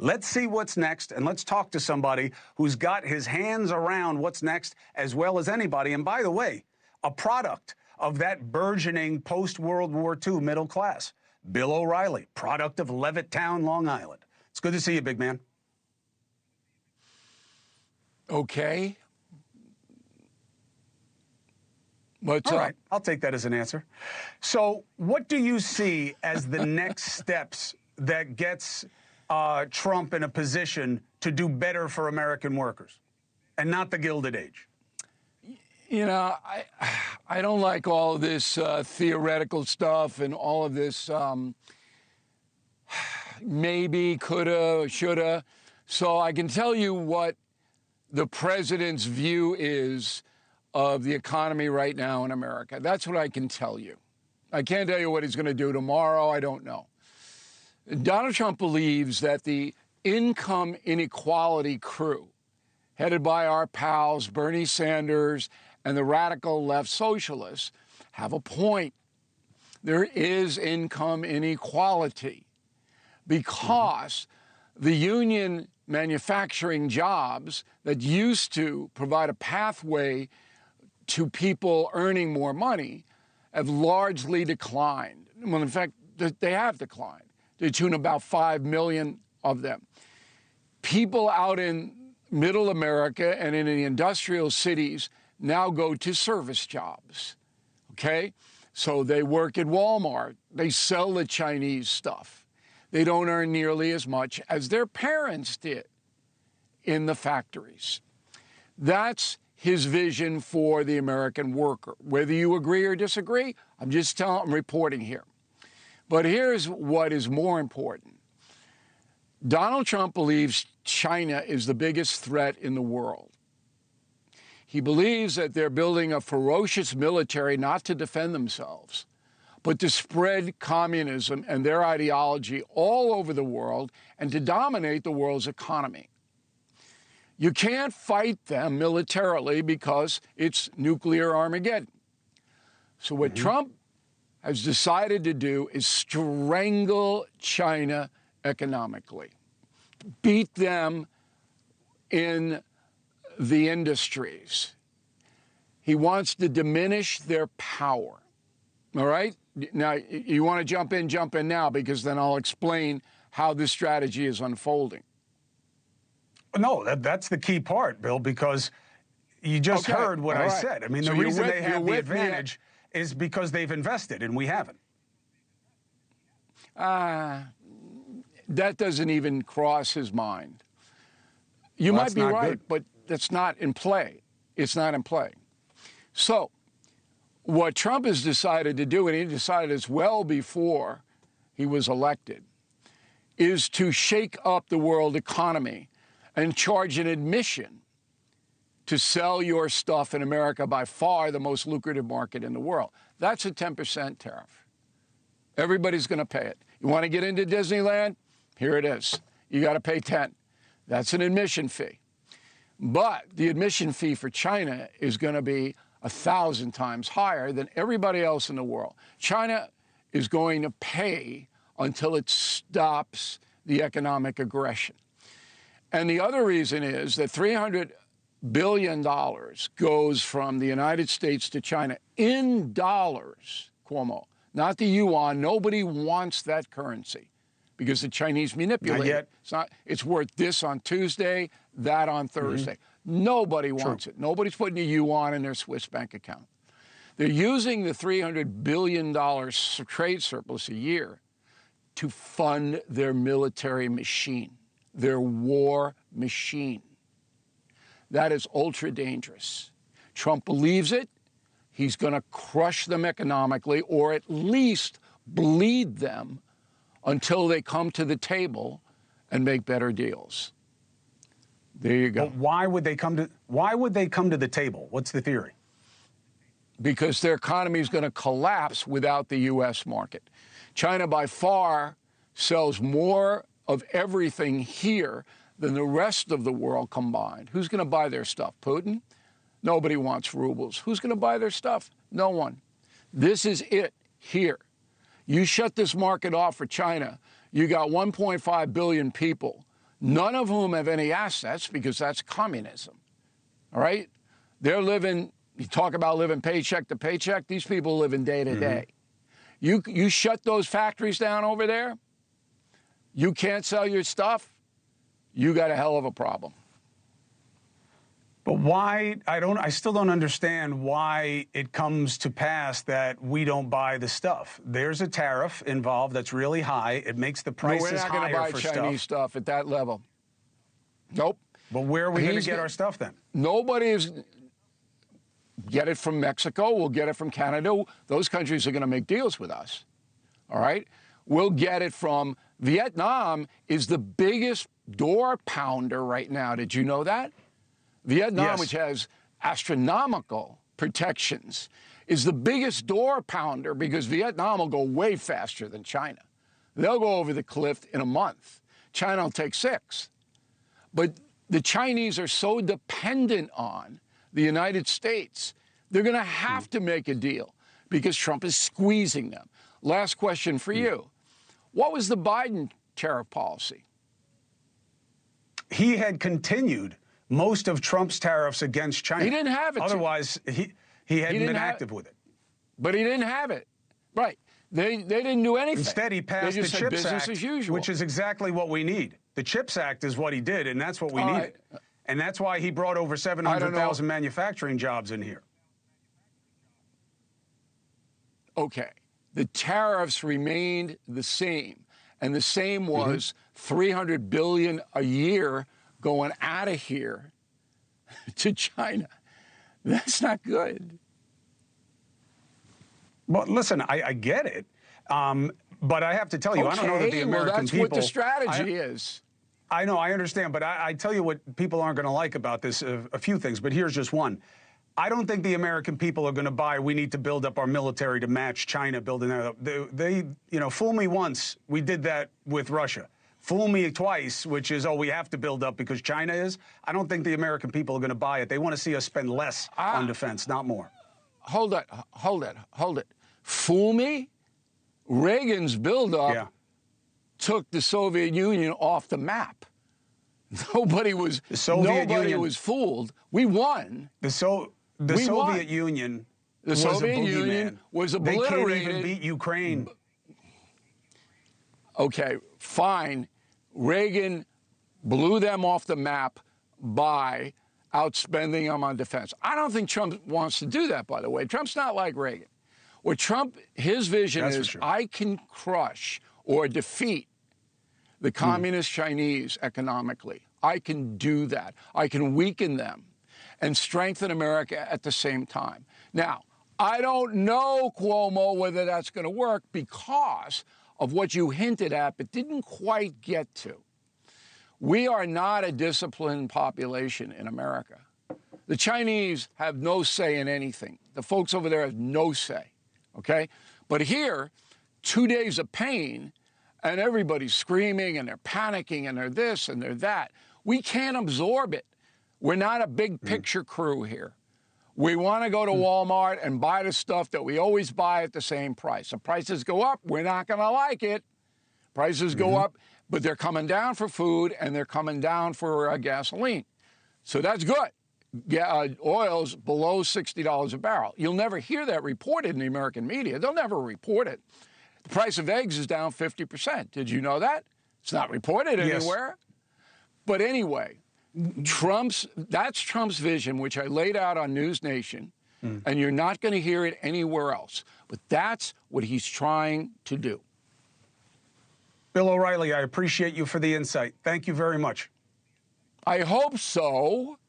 Let's see what's next, and let's talk to somebody who's got his hands around what's next as well as anybody. And by the way, a product of that burgeoning post-World War II middle class. Bill O'Reilly, product of Levittown, Long Island. It's good to see you, big man. Okay. What's All up? right, I'll take that as an answer. So what do you see as the next steps that gets Trump in a position to do better for American workers and not the Gilded Age? You know, I don't like all of this theoretical stuff and all of this maybe, coulda, shoulda. So I can tell you what the president's view is of the economy right now in America. That's what I can tell you. I can't tell you what he's going to do tomorrow. I don't know. Donald Trump believes that the income inequality crew, headed by our pals Bernie Sanders and the radical left socialists, have a point. There is income inequality because the union manufacturing jobs that used to provide a pathway to people earning more money have largely declined. Well, in fact, they have declined to the tune of about 5 million of them. People out in middle America and in the industrial cities now go to service jobs, okay? So they work at Walmart. They sell the Chinese stuff. They don't earn nearly as much as their parents did in the factories. That's his vision for the American worker. Whether you agree or disagree, I'm reporting here. But here's what is more important. Donald Trump believes China is the biggest threat in the world. He believes that they're building a ferocious military not to defend themselves, but to spread communism and their ideology all over the world and to dominate the world's economy. You can't fight them militarily because it's nuclear Armageddon. So what Trump has decided to do is strangle China economically, beat them in the industries. He wants to diminish their power. All right? Now, you want to jump in now, because then I'll explain how this strategy is unfolding. No, that's the key part, Bill, because you just heard what I said. I mean, the reason they have the advantage is because they've invested and we haven't. That doesn't even cross his mind. You might be right, but that's not in play. It's not in play. So what Trump has decided to do, and he decided this well before he was elected, is to shake up the world economy and charge an admission to sell your stuff in America, by far the most lucrative market in the world. That's a 10% tariff. Everybody's going to pay it. You want to get into Disneyland? Here it is. You got to pay 10. That's an admission fee. But the admission fee for China is going to be 1,000 times higher than everybody else in the world. China is going to pay until it stops the economic aggression. And the other reason is that $300 billion goes from the United States to China in dollars, Cuomo, not the yuan. Nobody wants that currency because the Chinese manipulate it. It's worth this on Tuesday, that on Thursday. Nobody wants it. Nobody's putting a yuan in their Swiss bank account. They're using the $300 billion trade surplus a year to fund their military machine, their war machine. That is ultra dangerous. Trump believes it. He's going to crush them economically, or at least bleed them until they come to the table and make better deals. There you go. But why would they come to the table? What's the theory? Because their economy is going to collapse without the U.S. market. China by far sells more of everything here than the rest of the world combined. Who's going to buy their stuff? Putin? Nobody wants rubles. Who's going to buy their stuff? No one. This is it here. You shut this market off for China, you got 1.5 billion people none of whom have any assets because that's communism. All right? They're living, you talk about living paycheck to paycheck, these people live in day to day. You shut those factories down over there, you can't sell your stuff, you got a hell of a problem. But why, I still don't understand why it comes to pass that we don't buy the stuff. There's a tariff involved that's really high. It makes the prices higher for stuff. We're not going to buy Chinese stuff at that level. Nope. But where are we going to get our stuff then? Nobody is. Get it from Mexico. We'll get it from Canada. Those countries are going to make deals with us. All right? We'll get it from Vietnam is the biggest door pounder right now. Did you know that? Vietnam, yes, which has astronomical protections, is the biggest door pounder because Vietnam will go way faster than China. They'll go over the cliff in a month. China will take 6. But the Chinese are so dependent on the United States, they're going to have to make a deal because Trump is squeezing them. Last question for you. What was the Biden tariff policy? He had continued most of Trump's tariffs against China. He didn't have it. Otherwise, he hadn't been active with it. But he didn't have it. Right. They didn't do anything. Instead, he passed the CHIPS Act, as usual, which is exactly what we need. The CHIPS Act is what he did, and that's what we needed. And that's why he brought over 700,000 manufacturing jobs in here. Okay. The tariffs remained the same. And the same was $300 billion a year going out of here to China. That's not good. Well, listen, I get it. But I have to tell you, I don't know that the American people... that's what the strategy is. I know, I understand, but I tell you what people aren't going to like about this, a few things, but here's just one. I don't think the American people are going to buy, we need to build up our military to match China building that up. They, you know, fool me once, we did that with Russia. Fool me twice, which is, oh, we have to build up because China is. I don't think the American people are going to buy it. They want to see us spend less on defense, not more. Hold it. Fool me? Reagan's buildup took the Soviet Union off the map. Nobody was fooled. We won. The Soviet Union was obliterated. They can't even beat Ukraine. Okay, fine. Reagan blew them off the map by outspending them on defense. I don't think Trump wants to do that, by the way. Trump's not like Reagan. What Trump, his vision is, I can crush or defeat the communist Chinese economically. I can do that. I can weaken them and strengthen America at the same time. Now, I don't know, Cuomo, whether that's going to work because of what you hinted at but didn't quite get to. We are not a disciplined population in America. The Chinese have no say in anything. The folks over there have no say, okay? But here, 2 days of pain, and everybody's screaming, and they're panicking, and they're this, and they're that. We can't absorb it. We're not a big picture crew here. We want to go to Walmart and buy the stuff that we always buy at the same price. If prices go up, we're not going to like it. Prices go up, but they're coming down for food, and they're coming down for gasoline. So that's good. Oil's below $60 a barrel. You'll never hear that reported in the American media. They'll never report it. The price of eggs is down 50%. Did you know that? It's not reported anywhere. But anyway, that's Trump's vision, which I laid out on NewsNation, and you're not going to hear it anywhere else. But that's what he's trying to do. Bill O'Reilly, I appreciate you for the insight. Thank you very much. I hope so.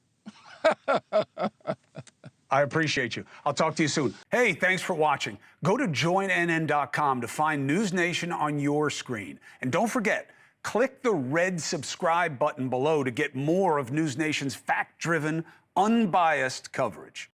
I appreciate you. I'll talk to you soon. Hey, thanks for watching. Go to joinnn.com to find NewsNation on your screen. And don't forget, click the red subscribe button below to get more of NewsNation's fact-driven, unbiased coverage.